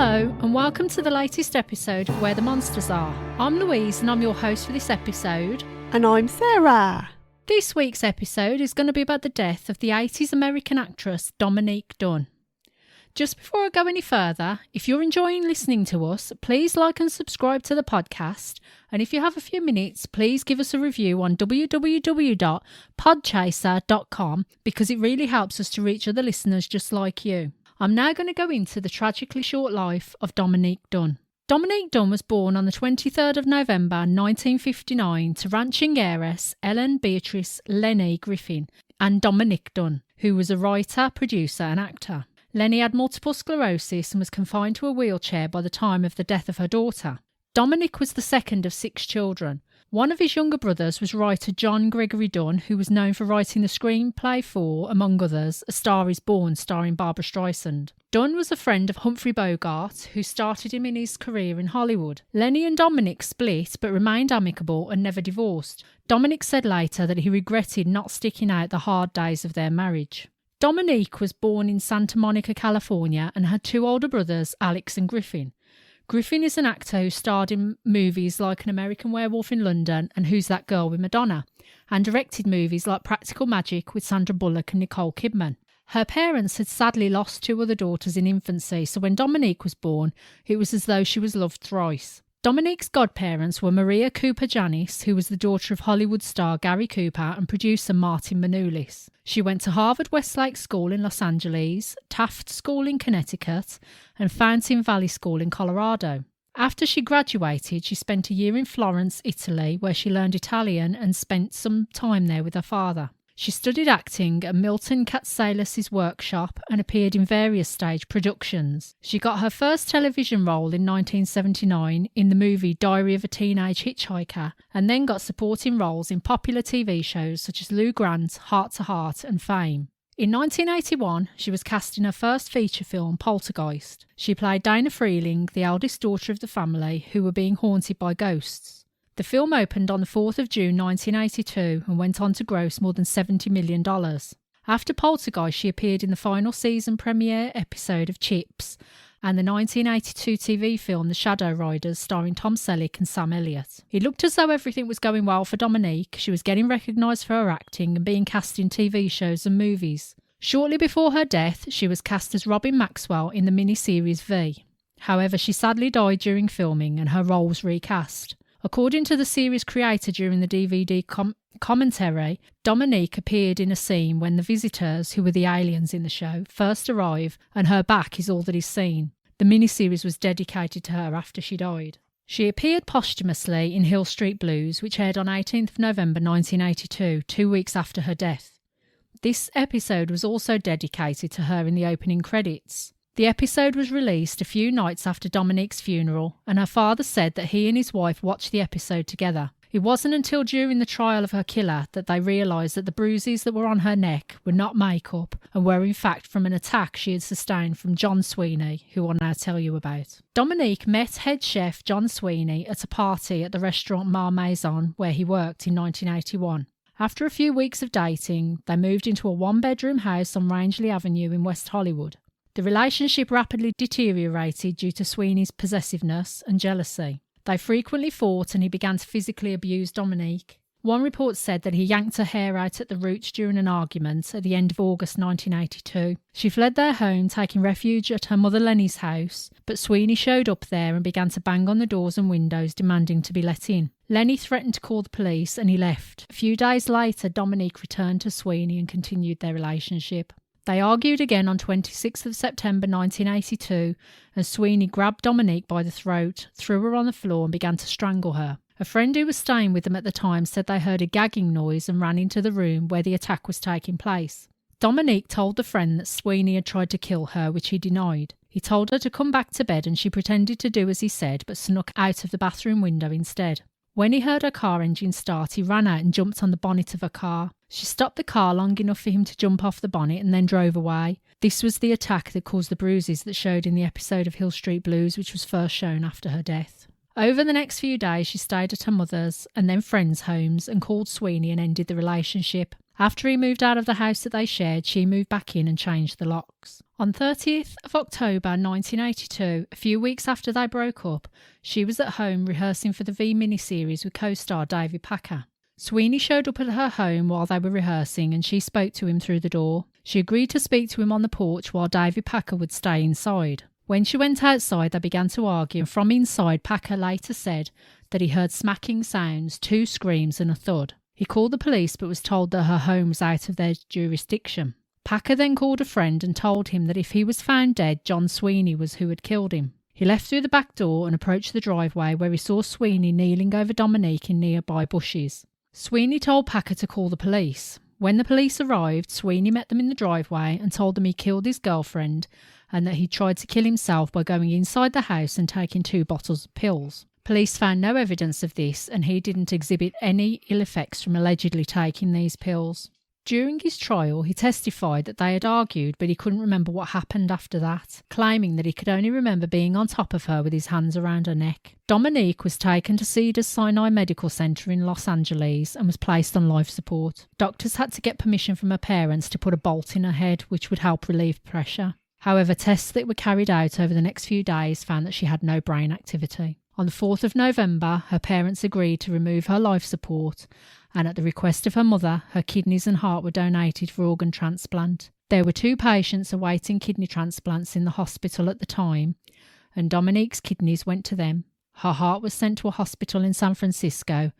Hello and welcome to the latest episode of Where the Monsters Are. I'm Louise and I'm your host for this episode. And I'm Sarah. This week's episode is going to be about the death of the 80s American actress Dominique Dunne. Just before I go any further, if you're enjoying listening to us, please like and subscribe to the podcast. And if you have a few minutes, please give us a review on www.podchaser.com because it really helps us to reach other listeners just like you. I'm now going to go into the tragically short life of Dominique Dunne. Dominique Dunne was born on the 23rd of November 1959 to ranching heiress Ellen Beatrice Lenny Griffin and Dominique Dunne, who was a writer, producer and actor. Lenny had multiple sclerosis and was confined to a wheelchair by the time of the death of her daughter. Dominic was the second of 6 children. One of his younger brothers was writer John Gregory Dunne, who was known for writing the screenplay for, among others, A Star is Born starring Barbra Streisand. Dunne was a friend of Humphrey Bogart, who started him in his career in Hollywood. Lenny and Dominic split but remained amicable and never divorced. Dominic said later that he regretted not sticking out the hard days of their marriage. Dominique was born in Santa Monica, California, and had 2 older brothers, Alex and Griffin. Griffin is an actor who starred in movies like An American Werewolf in London and Who's That Girl with Madonna, and directed movies like Practical Magic with Sandra Bullock and Nicole Kidman. Her parents had sadly lost 2 other daughters in infancy, so when Dominique was born, it was as though she was loved thrice. Dominique's godparents were Maria Cooper Janis, who was the daughter of Hollywood star Gary Cooper and producer Martin Manoulis. She went to Harvard Westlake School in Los Angeles, Taft School in Connecticut, and Fountain Valley School in Colorado. After she graduated, she spent a year in Florence, Italy, where she learned Italian and spent some time there with her father. She studied acting at Milton Katsalis' workshop and appeared in various stage productions. She got her first television role in 1979 in the movie Diary of a Teenage Hitchhiker, and then got supporting roles in popular TV shows such as Lou Grant's Heart to Heart and Fame. In 1981, she was cast in her first feature film, Poltergeist. She played Dana Freeling, the eldest daughter of the family, who were being haunted by ghosts. The film opened on the 4th of June 1982 and went on to gross more than $70 million. After Poltergeist, she appeared in the final season premiere episode of Chips and the 1982 TV film The Shadow Riders starring Tom Selleck and Sam Elliott. It looked as though everything was going well for Dominique. She was getting recognised for her acting and being cast in TV shows and movies. Shortly before her death, she was cast as Robin Maxwell in the miniseries V. However, she sadly died during filming and her role was recast. According to the series creator during the DVD commentary, Dominique appeared in a scene when the visitors, who were the aliens in the show, first arrive and her back is all that is seen. The miniseries was dedicated to her after she died. She appeared posthumously in Hill Street Blues, which aired on 18th of November 1982, 2 weeks after her death. This episode was also dedicated to her in the opening credits. The episode was released a few nights after Dominique's funeral, and her father said that he and his wife watched the episode together. It wasn't until during the trial of her killer that they realised that the bruises that were on her neck were not makeup and were in fact from an attack she had sustained from John Sweeney, who I'll now tell you about. Dominique met head chef John Sweeney at a party at the restaurant Mar Maison where he worked in 1981. After a few weeks of dating, they moved into a 1-bedroom house on Rangeley Avenue in West Hollywood. The relationship rapidly deteriorated due to Sweeney's possessiveness and jealousy. They frequently fought and he began to physically abuse Dominique. One report said that he yanked her hair out at the roots during an argument at the end of August 1982. She fled their home, taking refuge at her mother Lenny's house, but Sweeney showed up there and began to bang on the doors and windows, demanding to be let in. Lenny threatened to call the police and he left. A few days later, Dominique returned to Sweeney and continued their relationship. They argued again on 26th of September 1982 and Sweeney grabbed Dominique by the throat, threw her on the floor and began to strangle her. A friend who was staying with them at the time said they heard a gagging noise and ran into the room where the attack was taking place. Dominique told the friend that Sweeney had tried to kill her, which he denied. He told her to come back to bed and she pretended to do as he said but snuck out of the bathroom window instead. When he heard her car engine start, he ran out and jumped on the bonnet of her car. She stopped the car long enough for him to jump off the bonnet and then drove away. This was the attack that caused the bruises that showed in the episode of Hill Street Blues, which was first shown after her death. Over the next few days, she stayed at her mother's and then friends' homes and called Sweeney and ended the relationship. After he moved out of the house that they shared, she moved back in and changed the locks. On 30th of October 1982, a few weeks after they broke up, she was at home rehearsing for the V miniseries with co-star David Packer. Sweeney showed up at her home while they were rehearsing and she spoke to him through the door. She agreed to speak to him on the porch while David Packer would stay inside. When she went outside, they began to argue, and from inside, Packer later said that he heard smacking sounds, 2 screams and a thud. He called the police but was told that her home was out of their jurisdiction. Packer then called a friend and told him that if he was found dead, John Sweeney was who had killed him. He left through the back door and approached the driveway where he saw Sweeney kneeling over Dominique in nearby bushes. Sweeney told Packer to call the police. When the police arrived, Sweeney met them in the driveway and told them he killed his girlfriend and that he tried to kill himself by going inside the house and taking 2 bottles of pills. Police found no evidence of this and he didn't exhibit any ill effects from allegedly taking these pills. During his trial, he testified that they had argued but he couldn't remember what happened after that, claiming that he could only remember being on top of her with his hands around her neck. Dominique was taken to Cedars-Sinai Medical Center in Los Angeles and was placed on life support. Doctors had to get permission from her parents to put a bolt in her head, which would help relieve pressure. However, tests that were carried out over the next few days found that she had no brain activity. On the 4th of November, her parents agreed to remove her life support, and at the request of her mother, her kidneys and heart were donated for organ transplant. There were 2 patients awaiting kidney transplants in the hospital at the time, and Dominique's kidneys went to them. Her heart was sent to a hospital in San Francisco,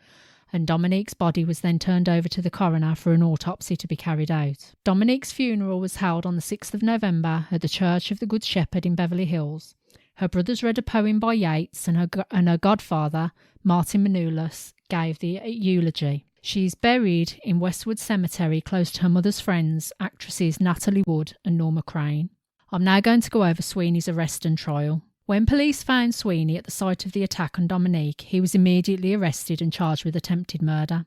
and Dominique's body was then turned over to the coroner for an autopsy to be carried out. Dominique's funeral was held on the 6th of November at the Church of the Good Shepherd in Beverly Hills. Her brothers read a poem by Yeats and her godfather, Martin Manoulas, gave the eulogy. She is buried in Westwood Cemetery close to her mother's friends, actresses Natalie Wood and Norma Crane. I'm now going to go over Sweeney's arrest and trial. When police found Sweeney at the site of the attack on Dominique, he was immediately arrested and charged with attempted murder.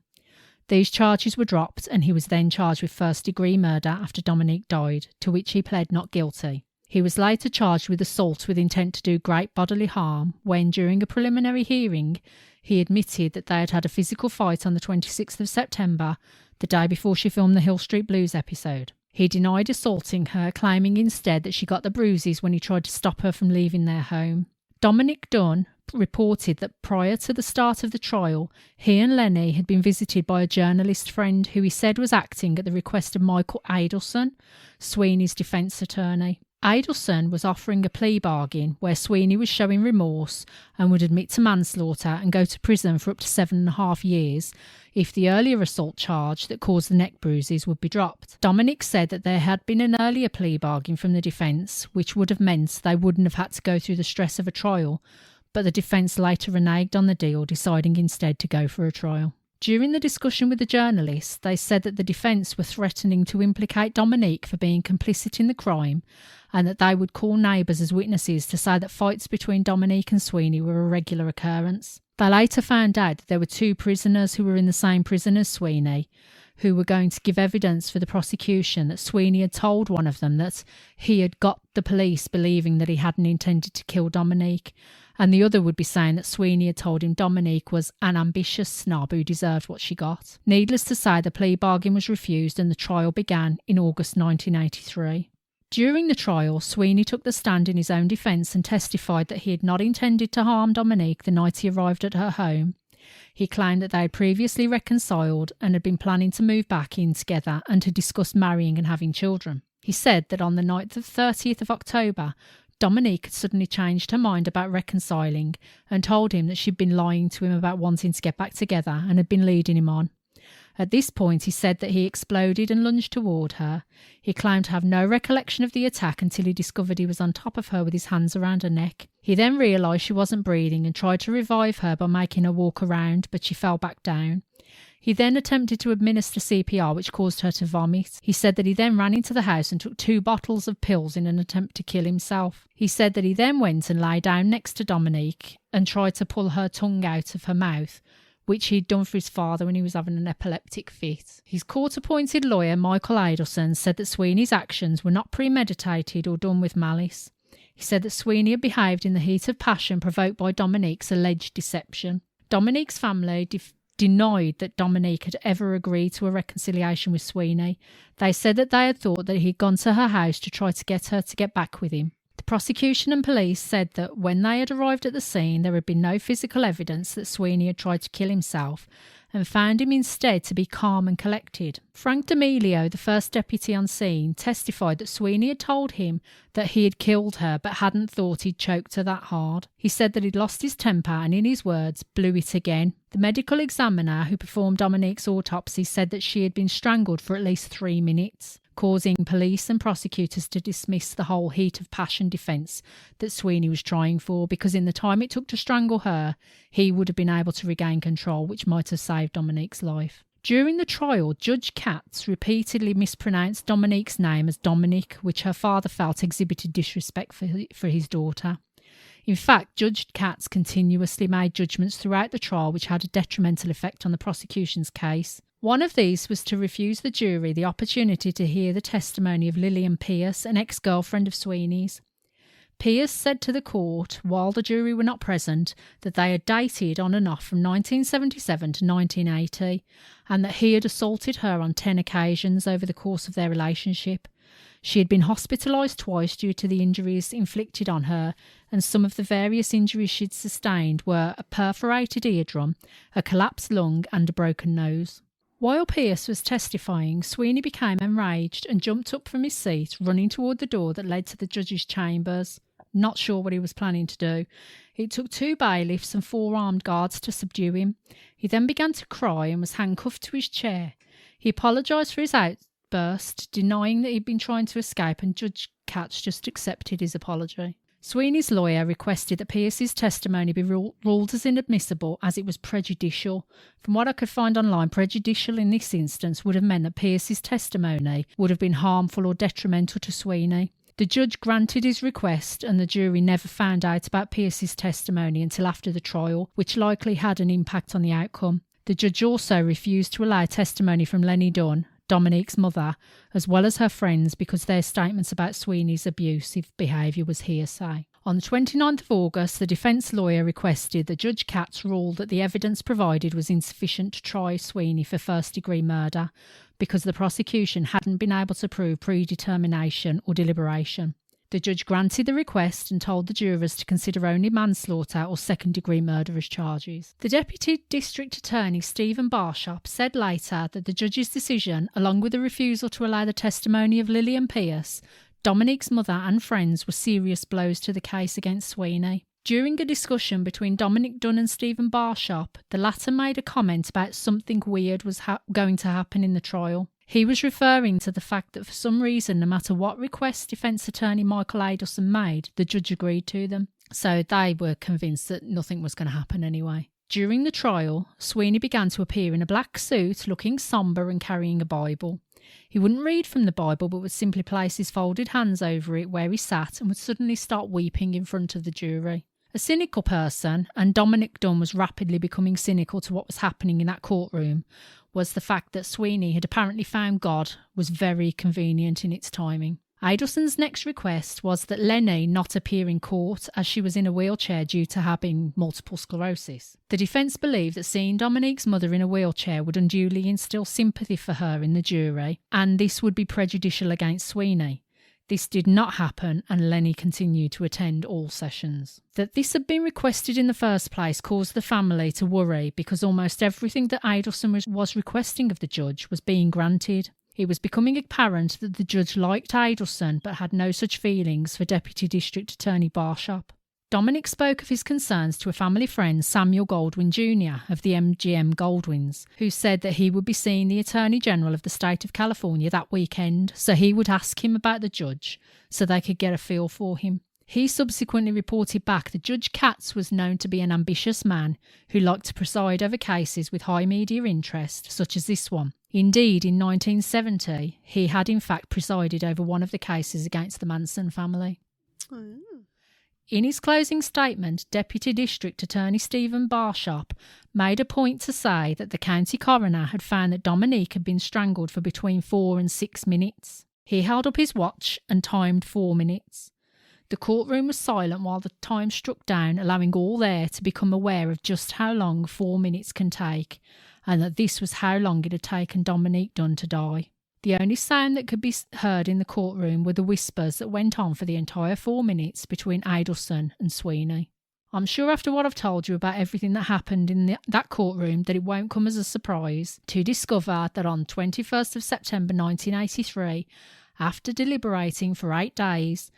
These charges were dropped and he was then charged with first-degree murder after Dominique died, to which he pled not guilty. He was later charged with assault with intent to do great bodily harm when, during a preliminary hearing, he admitted that they had had a physical fight on the 26th of September, the day before she filmed the Hill Street Blues episode. He denied assaulting her, claiming instead that she got the bruises when he tried to stop her from leaving their home. Dominique Dunne reported that prior to the start of the trial, he and Lenny had been visited by a journalist friend who he said was acting at the request of Michael Adelson, Sweeney's defence attorney. Adelson was offering a plea bargain where Sweeney was showing remorse and would admit to manslaughter and go to prison for up to 7.5 years if the earlier assault charge that caused the neck bruises would be dropped. Dominic said that there had been an earlier plea bargain from the defence, which would have meant they wouldn't have had to go through the stress of a trial, but the defence later reneged on the deal, deciding instead to go for a trial. During the discussion with the journalist, they said that the defence were threatening to implicate Dominique for being complicit in the crime and that they would call neighbours as witnesses to say that fights between Dominique and Sweeney were a regular occurrence. They later found out that there were 2 prisoners who were in the same prison as Sweeney who were going to give evidence for the prosecution that Sweeney had told one of them that he had got the police believing that he hadn't intended to kill Dominique, and the other would be saying that Sweeney had told him Dominique was an ambitious snob who deserved what she got. Needless to say, the plea bargain was refused and the trial began in August 1983. During the trial, Sweeney took the stand in his own defence and testified that he had not intended to harm Dominique the night he arrived at her home. He claimed that they had previously reconciled and had been planning to move back in together and had discussed marrying and having children. He said that on the night of the 30th of October, Dominique had suddenly changed her mind about reconciling and told him that she'd been lying to him about wanting to get back together and had been leading him on. At this point, he said that he exploded and lunged toward her. He claimed to have no recollection of the attack until he discovered he was on top of her with his hands around her neck. He then realised she wasn't breathing and tried to revive her by making her walk around, but she fell back down. He then attempted to administer CPR, which caused her to vomit. He said that he then ran into the house and took 2 bottles of pills in an attempt to kill himself. He said that he then went and lay down next to Dominique and tried to pull her tongue out of her mouth, which he'd done for his father when he was having an epileptic fit. His court-appointed lawyer, Michael Adelson, said that Sweeney's actions were not premeditated or done with malice. He said that Sweeney had behaved in the heat of passion provoked by Dominique's alleged deception. Dominique's family denied that Dominique had ever agreed to a reconciliation with Sweeney. They said that they had thought that he'd gone to her house to try to get her to get back with him. The prosecution and police said that when they had arrived at the scene, there had been no physical evidence that Sweeney had tried to kill himself, and found him instead to be calm and collected. Frank D'Amelio, the first deputy on scene, testified that Sweeney had told him that he had killed her but hadn't thought he'd choked her that hard. He said that he'd lost his temper and, in his words, blew it again. The medical examiner who performed Dominique's autopsy said that she had been strangled for at least 3 minutes, causing police and prosecutors to dismiss the whole heat of passion defence that Sweeney was trying for, because in the time it took to strangle her, he would have been able to regain control, which might have saved Dominique's life. During the trial, Judge Katz repeatedly mispronounced Dominique's name as Dominic, which her father felt exhibited disrespect for his daughter. In fact, Judge Katz continuously made judgments throughout the trial which had a detrimental effect on the prosecution's case. One of these was to refuse the jury the opportunity to hear the testimony of Lillian Pierce, an ex-girlfriend of Sweeney's. Pierce said to the court, while the jury were not present, that they had dated on and off from 1977 to 1980, and that he had assaulted her on 10 occasions over the course of their relationship. She had been hospitalised twice due to the injuries inflicted on her, and some of the various injuries she'd sustained were a perforated eardrum, a collapsed lung and a broken nose. While Pierce was testifying, Sweeney became enraged and jumped up from his seat, running toward the door that led to the judge's chambers. Not sure what he was planning to do. It took 2 bailiffs and 4 armed guards to subdue him. He then began to cry and was handcuffed to his chair. He apologised for his outburst, denying that he'd been trying to escape, and Judge Katz just accepted his apology. Sweeney's lawyer requested that Pierce's testimony be ruled as inadmissible as it was prejudicial. From what I could find online, prejudicial in this instance would have meant that Pierce's testimony would have been harmful or detrimental to Sweeney. The judge granted his request, and the jury never found out about Pierce's testimony until after the trial, which likely had an impact on the outcome. The judge also refused to allow testimony from Lenny Dunne, Dominique's mother, as well as her friends, because their statements about Sweeney's abusive behaviour was hearsay. On the 29th of August, the defence lawyer requested that Judge Katz rule that the evidence provided was insufficient to try Sweeney for first-degree murder, because the prosecution hadn't been able to prove predetermination or deliberation. The judge granted the request and told the jurors to consider only manslaughter or second-degree murder as charges. The Deputy District Attorney, Stephen Barshop, said later that the judge's decision, along with the refusal to allow the testimony of Lillian Pierce, Dominique's mother and friends, were serious blows to the case against Sweeney. During a discussion between Dominique Dunne and Stephen Barshop, the latter made a comment about something weird was going to happen in the trial. He was referring to the fact that for some reason, no matter what requests defence attorney Michael Adelson made, the judge agreed to them. So they were convinced that nothing was going to happen anyway. During the trial, Sweeney began to appear in a black suit, looking sombre and carrying a Bible. He wouldn't read from the Bible, but would simply place his folded hands over it where he sat and would suddenly start weeping in front of the jury. A cynical person, and Dominique Dunne was rapidly becoming cynical to what was happening in that courtroom, was the fact that Sweeney had apparently found God was very convenient in its timing. Adelson's next request was that Lenny not appear in court, as she was in a wheelchair due to having multiple sclerosis. The defence believed that seeing Dominique's mother in a wheelchair would unduly instill sympathy for her in the jury, and this would be prejudicial against Sweeney. This did not happen, and Lenny continued to attend all sessions. That this had been requested in the first place caused the family to worry, because almost everything that Adelson was requesting of the judge was being granted. It was becoming apparent that the judge liked Adelson but had no such feelings for Deputy District Attorney Barshop. Dominic spoke of his concerns to a family friend, Samuel Goldwyn Jr. of the MGM Goldwyns, who said that he would be seeing the Attorney General of the state of California that weekend, so he would ask him about the judge so they could get a feel for him. He subsequently reported back that Judge Katz was known to be an ambitious man who liked to preside over cases with high media interest, such as this one. Indeed, in 1970, he had in fact presided over one of the cases against the Manson family. Oh. In his closing statement, Deputy District Attorney Stephen Barshop made a point to say that the county coroner had found that Dominique had been strangled for between 4 and 6 minutes. He held up his watch and timed 4 minutes. The courtroom was silent while the time struck down, allowing all there to become aware of just how long 4 minutes can take, and that this was how long it had taken Dominique Dunne to die. The only sound that could be heard in the courtroom were the whispers that went on for the entire 4 minutes between Adelson and Sweeney. I'm sure after what I've told you about everything that happened in that courtroom that it won't come as a surprise to discover that on 21st of September 1983, after deliberating for 8 days,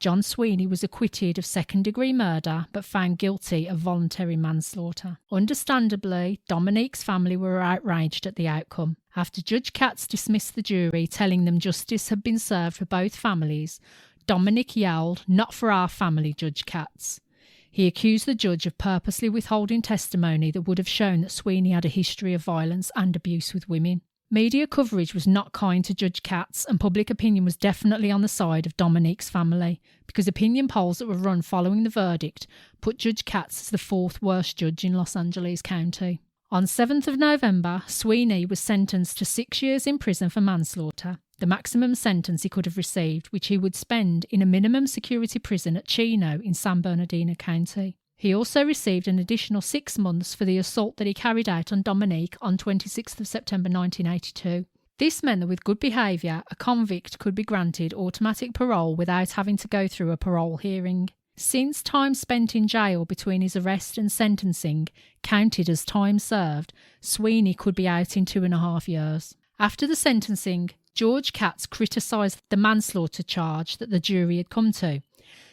John Sweeney was acquitted of second-degree murder but found guilty of voluntary manslaughter. Understandably, Dominique's family were outraged at the outcome. After Judge Katz dismissed the jury, telling them justice had been served for both families, Dominique yelled, "Not for our family, Judge Katz." He accused the judge of purposely withholding testimony that would have shown that Sweeney had a history of violence and abuse with women. Media coverage was not kind to Judge Katz, and public opinion was definitely on the side of Dominique's family, because opinion polls that were run following the verdict put Judge Katz as the 4th worst judge in Los Angeles County. On 7th of November, Sweeney was sentenced to 6 years in prison for manslaughter, the maximum sentence he could have received, which he would spend in a minimum security prison at Chino in San Bernardino County. He also received an additional 6 months for the assault that he carried out on Dominique on 26th of September 1982. This meant that with good behaviour, a convict could be granted automatic parole without having to go through a parole hearing. Since time spent in jail between his arrest and sentencing counted as time served, Sweeney could be out in 2.5 years. After the sentencing, George Katz criticised the manslaughter charge that the jury had come to,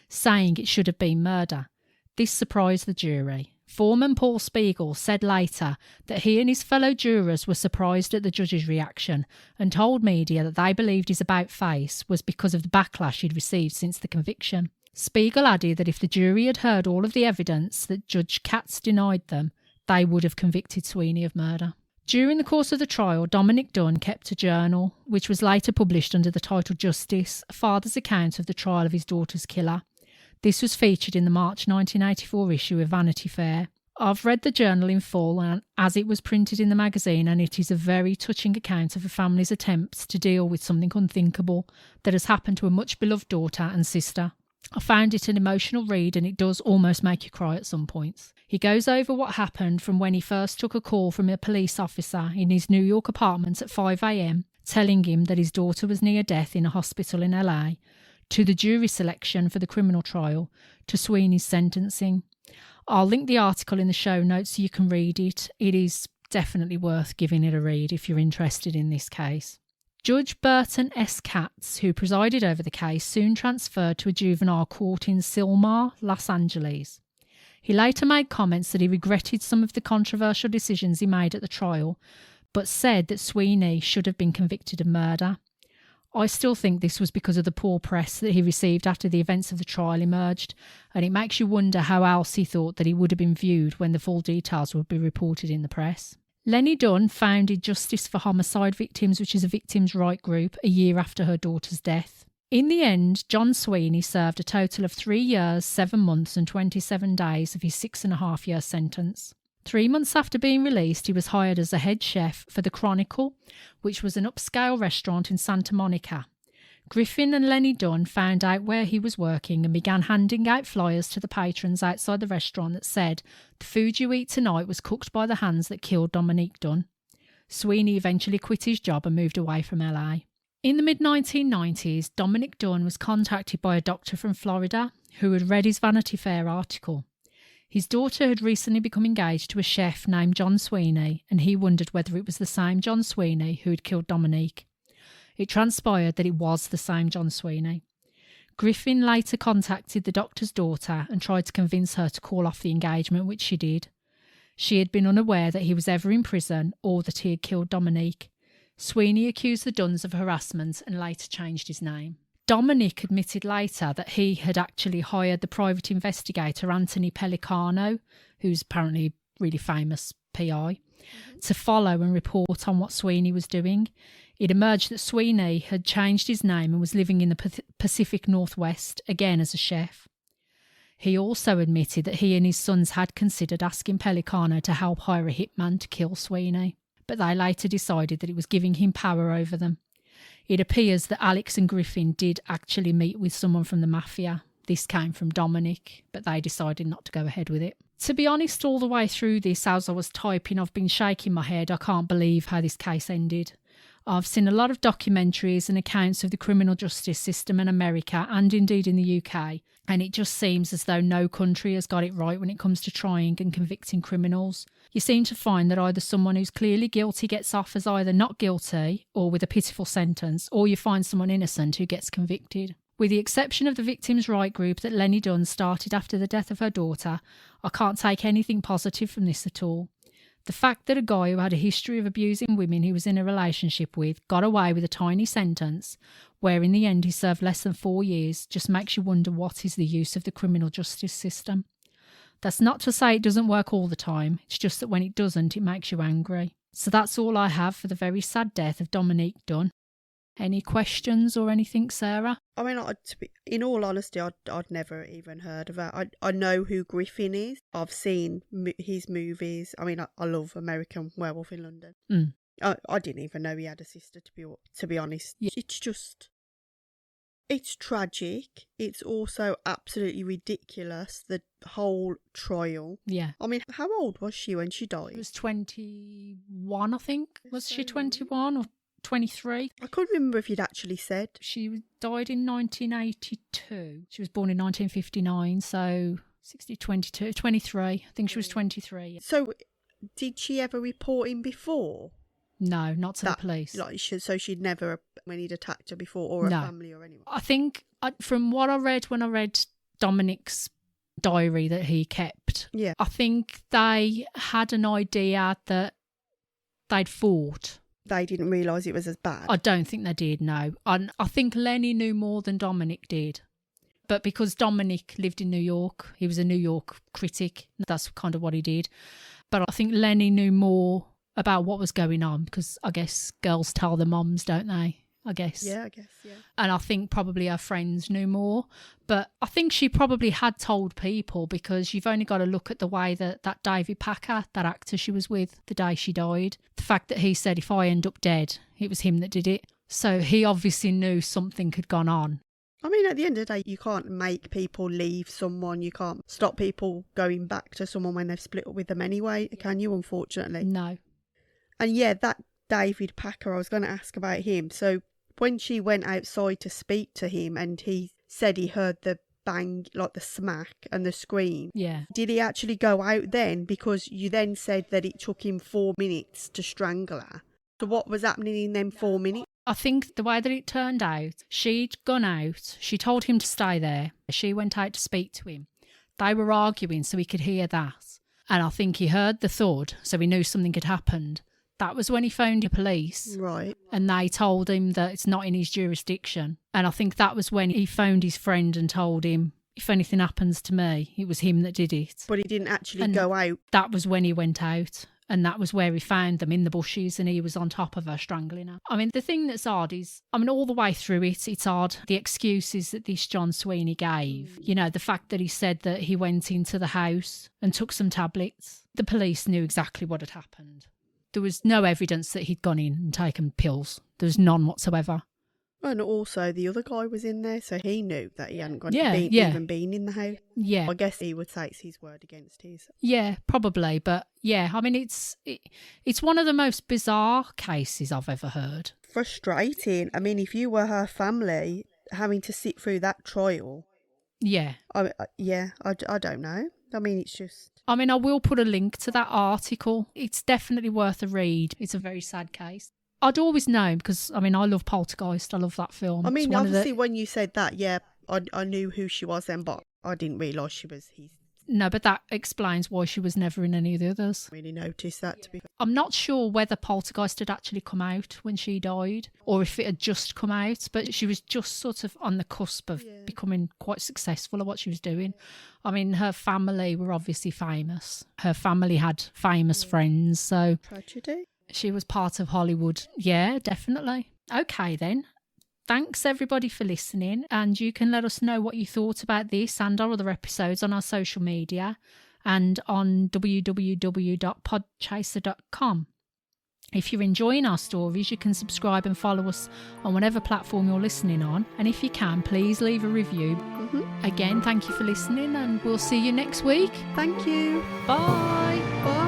saying it should have been murder. This surprised the jury. Foreman Paul Spiegel said later that he and his fellow jurors were surprised at the judge's reaction and told media that they believed his about-face was because of the backlash he'd received since the conviction. Spiegel added that if the jury had heard all of the evidence that Judge Katz denied them, they would have convicted Sweeney of murder. During the course of the trial, Dominique Dunne kept a journal, which was later published under the title Justice, a father's account of the trial of his daughter's killer. This was featured in the March 1984 issue of Vanity Fair. I've read the journal in full and as it was printed in the magazine, and it is a very touching account of a family's attempts to deal with something unthinkable that has happened to a much beloved daughter and sister. I found it an emotional read, and it does almost make you cry at some points. He goes over what happened from when he first took a call from a police officer in his New York apartment at 5 a.m, telling him that his daughter was near death in a hospital in LA, to the jury selection for the criminal trial, to Sweeney's sentencing. I'll link the article in the show notes so you can read it. It is definitely worth giving it a read if you're interested in this case. Judge Burton S. Katz, who presided over the case, soon transferred to a juvenile court in Sylmar, Los Angeles. He later made comments that he regretted some of the controversial decisions he made at the trial, but said that Sweeney should have been convicted of murder. I still think this was because of the poor press that he received after the events of the trial emerged, and it makes you wonder how else he thought that he would have been viewed when the full details would be reported in the press. Lenny Dunne founded Justice for Homicide Victims, which is a victims' right group, a year after her daughter's death. In the end, John Sweeney served a total of 3 years, 7 months and 27 days of his 6.5-year sentence. 3 months after being released, he was hired as a head chef for The Chronicle, which was an upscale restaurant in Santa Monica. Griffin and Lenny Dunne found out where he was working and began handing out flyers to the patrons outside the restaurant that said, "The food you eat tonight was cooked by the hands that killed Dominique Dunne." Sweeney eventually quit his job and moved away from LA. In the mid-1990s, Dominique Dunne was contacted by a doctor from Florida who had read his Vanity Fair article. His daughter had recently become engaged to a chef named John Sweeney, and he wondered whether it was the same John Sweeney who had killed Dominique. It transpired that it was the same John Sweeney. Griffin later contacted the doctor's daughter and tried to convince her to call off the engagement, which she did. She had been unaware that he was ever in prison or that he had killed Dominique. Sweeney accused the Dunnes of harassment and later changed his name. Dominique admitted later that he had actually hired the private investigator Anthony Pellicano, who's apparently a really famous PI, to follow and report on what Sweeney was doing. It emerged that Sweeney had changed his name and was living in the Pacific Northwest, again as a chef. He also admitted that he and his sons had considered asking Pellicano to help hire a hitman to kill Sweeney, but they later decided that it was giving him power over them. It appears that Alex and Griffin did actually meet with someone from the mafia. This came from Dominic, but they decided not to go ahead with it. To be honest, all the way through this, as I was typing, I've been shaking my head. I can't believe how this case ended. I've seen a lot of documentaries and accounts of the criminal justice system in America and indeed in the UK, and it just seems as though no country has got it right when it comes to trying and convicting criminals. You seem to find that either someone who's clearly guilty gets off as either not guilty or with a pitiful sentence, or you find someone innocent who gets convicted. With the exception of the victims' right group that Lenny Dunne started after the death of her daughter, I can't take anything positive from this at all. The fact that a guy who had a history of abusing women he was in a relationship with got away with a tiny sentence, where in the end he served less than 4 years, just makes you wonder what is the use of the criminal justice system. That's not to say it doesn't work all the time, it's just that when it doesn't, it makes you angry. So that's all I have for the very sad death of Dominique Dunne. Any questions or anything, Sarah? I mean, in all honesty, I'd never even heard of her. I know who Griffin is. I've seen his movies. I mean, I love American Werewolf in London. Mm. I didn't even know he had a sister, to be honest. Yeah. It's tragic. It's also absolutely ridiculous, the whole trial. Yeah. I mean, how old was she when she died? It was 21, I think. Was she 21 or 23? I couldn't remember if you'd actually said. She died in 1982. She was born in 1959, so 23. I think she was 23. So, did she ever report him before? No, not to the police. So she'd never, when he'd attacked her before, or her family or anyone? I think, from what I read when I read Dominique's diary that he kept, yeah, I think they had an idea that they'd fought. They didn't realise it was as bad? I don't think they did, no. I think Lenny knew more than Dominique did. But because Dominique lived in New York, he was a New York critic. That's kind of what he did. But I think Lenny knew more about what was going on, because I guess girls tell their mums, don't they? I guess. Yeah, I guess, yeah. And I think probably her friends knew more. But I think she probably had told people, because you've only got to look at the way that David Packer, that actor she was with the day she died, the fact that he said, if I end up dead, it was him that did it. So he obviously knew something had gone on. I mean, at the end of the day, you can't make people leave someone. You can't stop people going back to someone when they've split up with them anyway, can you, unfortunately? No. And yeah, that David Packer, I was going to ask about him. So when she went outside to speak to him and he said he heard the bang, like the smack and the scream. Yeah. Did he actually go out then? Because you then said that it took him 4 minutes to strangle her. So what was happening in them 4 minutes? I think the way that it turned out, she'd gone out. She told him to stay there. She went out to speak to him. They were arguing so he could hear that. And I think he heard the thud, so he knew something had happened. That was when he phoned the police. Right. And they told him that it's not in his jurisdiction. And I think that was when he phoned his friend and told him, if anything happens to me, it was him that did it. But he didn't actually go out. That was when he went out. And that was where he found them, in the bushes, and he was on top of her, strangling her. I mean, the thing that's odd is, all the way through it's odd, the excuses that this John Sweeney gave. You know, the fact that he said that he went into the house and took some tablets. The police knew exactly what had happened. There was no evidence that he'd gone in and taken pills. There was none whatsoever. And also the other guy was in there, so he knew that he hadn't even been in the house. Yeah. I guess he would say it's his word against his. Yeah, probably. But yeah, it's one of the most bizarre cases I've ever heard. Frustrating. I mean, if you were her family, having to sit through that trial. Yeah. I don't know. I mean, it's just... I will put a link to that article. It's definitely worth a read. It's a very sad case. I'd always known because, I love Poltergeist. I love that film. Obviously, when you said that, yeah, I knew who she was then, but I didn't realise she was his. No, but that explains why she was never in any of the others. I really noticed that, to be fair. I'm not sure whether Poltergeist had actually come out when she died or if it had just come out, but she was just sort of on the cusp of becoming quite successful at what she was doing. Her family were obviously famous. Her family had famous friends, so... Tragedy. She was part of Hollywood. Yeah, definitely. Okay, then. Thanks, everybody, for listening. And you can let us know what you thought about this and our other episodes on our social media and on www.podchaser.com. If you're enjoying our stories, you can subscribe and follow us on whatever platform you're listening on. And if you can, please leave a review. Again, thank you for listening, and we'll see you next week. Thank you. Bye. Bye.